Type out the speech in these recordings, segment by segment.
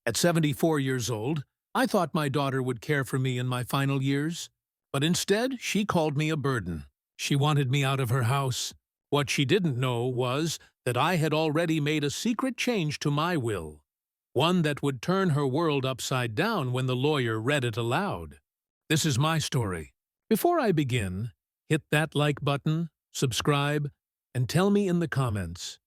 At 74 years old, I thought my daughter would care for me in my final years, but instead she called me a burden. She wanted me out of her house. What she didn't know was that I had already made a secret change to my will, one that would turn her world upside down when the lawyer read it aloud. This is my story. Before I begin, hit that like button, subscribe, and tell me in the comments,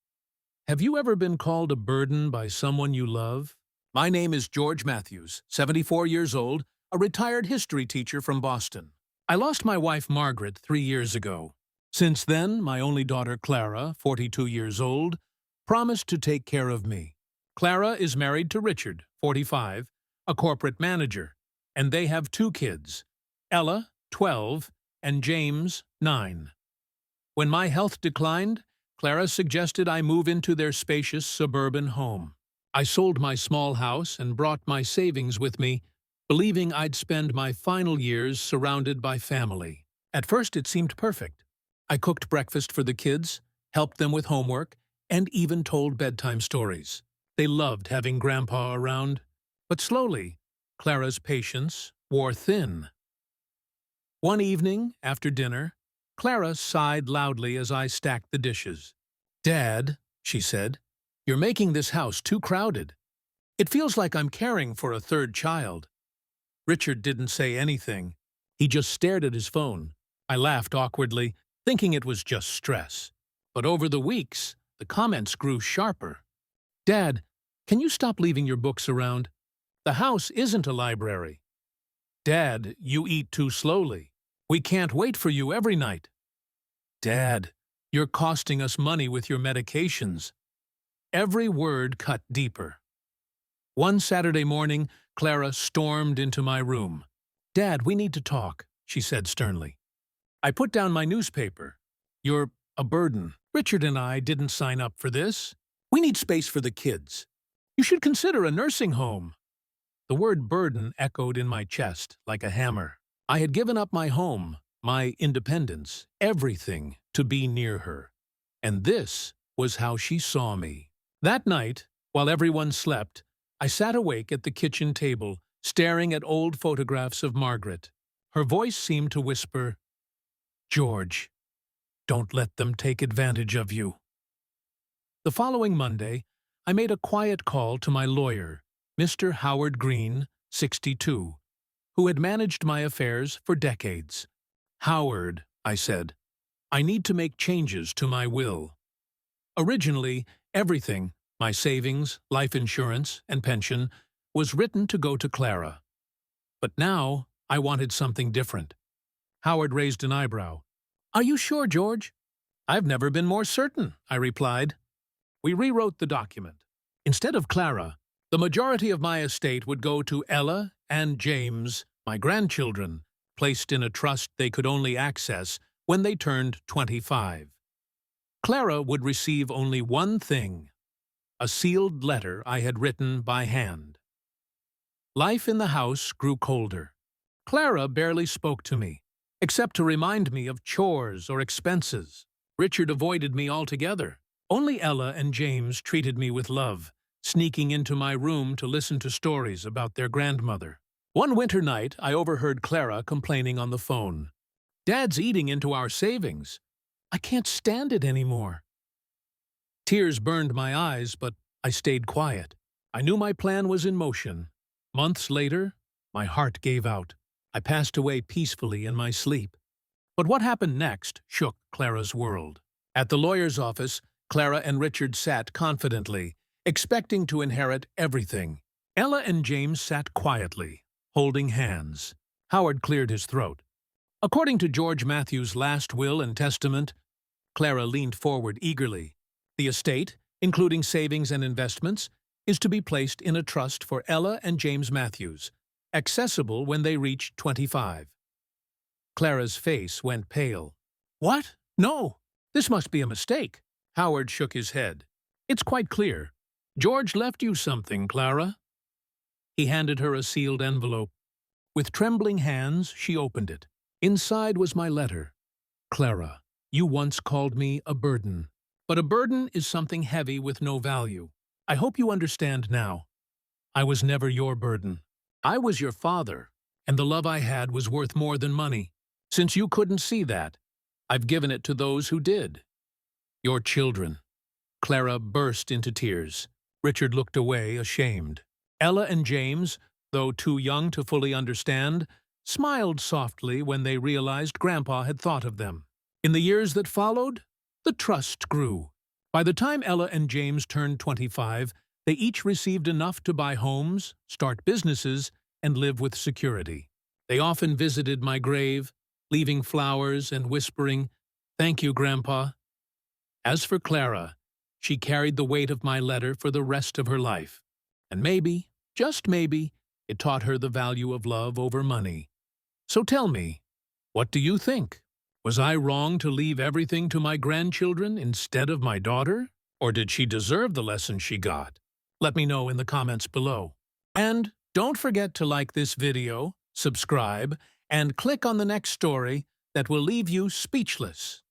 have you ever been called a burden by someone you love? My name is George Matthews, 74 years old, a retired history teacher from Boston. I lost my wife Margaret 3 years ago. Since then, my only daughter Clara, 42 years old, promised to take care of me. Clara is married to Richard, 45, a corporate manager, and they have 2 kids, Ella, 12, and James, 9. When my health declined, Clara suggested I move into their spacious suburban home. I sold my small house and brought my savings with me, believing I'd spend my final years surrounded by family. At first, it seemed perfect. I cooked breakfast for the kids, helped them with homework, and even told bedtime stories. They loved having Grandpa around. But slowly, Clara's patience wore thin. One evening, after dinner, Clara sighed loudly as I stacked the dishes. "Dad," she said, "you're making this house too crowded. It feels like I'm caring for a 3rd child." Richard didn't say anything. He just stared at his phone. I laughed awkwardly, thinking it was just stress. But over the weeks, the comments grew sharper. "Dad, can you stop leaving your books around? The house isn't a library." "Dad, you eat too slowly. We can't wait for you every night." "Dad, you're costing us money with your medications." Every word cut deeper. One Saturday morning, Clara stormed into my room. "Dad, we need to talk," she said sternly. I put down my newspaper. "You're a burden. Richard and I didn't sign up for this. We need space for the kids. You should consider a nursing home." The word burden echoed in my chest like a hammer. I had given up my home, my independence, everything to be near her. And this was how she saw me. That night, while everyone slept, I sat awake at the kitchen table, staring at old photographs of Margaret. Her voice seemed to whisper, "George, don't let them take advantage of you." The following Monday, I made a quiet call to my lawyer, Mr. Howard Green, 62, who had managed my affairs for decades. "Howard," I said, "I need to make changes to my will." Originally, everything, my savings, life insurance, and pension, was written to go to Clara. But now, I wanted something different. Howard raised an eyebrow. "Are you sure, George?" "I've never been more certain," I replied. We rewrote the document. Instead of Clara, the majority of my estate would go to Ella and James, my grandchildren, placed in a trust they could only access when they turned 25. Clara would receive only one thing, a sealed letter I had written by hand. Life in the house grew colder. Clara barely spoke to me, except to remind me of chores or expenses. Richard avoided me altogether. Only Ella and James treated me with love, sneaking into my room to listen to stories about their grandmother. One winter night, I overheard Clara complaining on the phone. "Dad's eating into our savings. I can't stand it anymore." Tears burned my eyes, but I stayed quiet. I knew my plan was in motion. Months later, my heart gave out. I passed away peacefully in my sleep. But what happened next shook Clara's world. At the lawyer's office, Clara and Richard sat confidently, expecting to inherit everything. Ella and James sat quietly, holding hands. Howard cleared his throat. "According to George Matthews' last will and testament," Clara leaned forward eagerly, "the estate, including savings and investments, is to be placed in a trust for Ella and James Matthews, accessible when they reach 25. Clara's face went pale. "What? No! This must be a mistake." Howard shook his head. "It's quite clear. George left you something, Clara." He handed her a sealed envelope. With trembling hands, she opened it. Inside was my letter. "Clara, you once called me a burden. But a burden is something heavy with no value. I hope you understand now. I was never your burden. I was your father, and the love I had was worth more than money. Since you couldn't see that, I've given it to those who did. Your children. Clara burst into tears. Richard looked away, ashamed. Ella and James, though too young to fully understand, smiled softly when they realized Grandpa had thought of them. In the years that followed, the trust grew. By the time Ella and James turned 25, they each received enough to buy homes, start businesses, and live with security. They often visited my grave, leaving flowers and whispering, "Thank you, Grandpa." As for Clara, she carried the weight of my letter for the rest of her life. And maybe, just maybe, it taught her the value of love over money. So tell me, what do you think? Was I wrong to leave everything to my grandchildren instead of my daughter? Or did she deserve the lesson she got? Let me know in the comments below. And don't forget to like this video, subscribe, and click on the next story that will leave you speechless.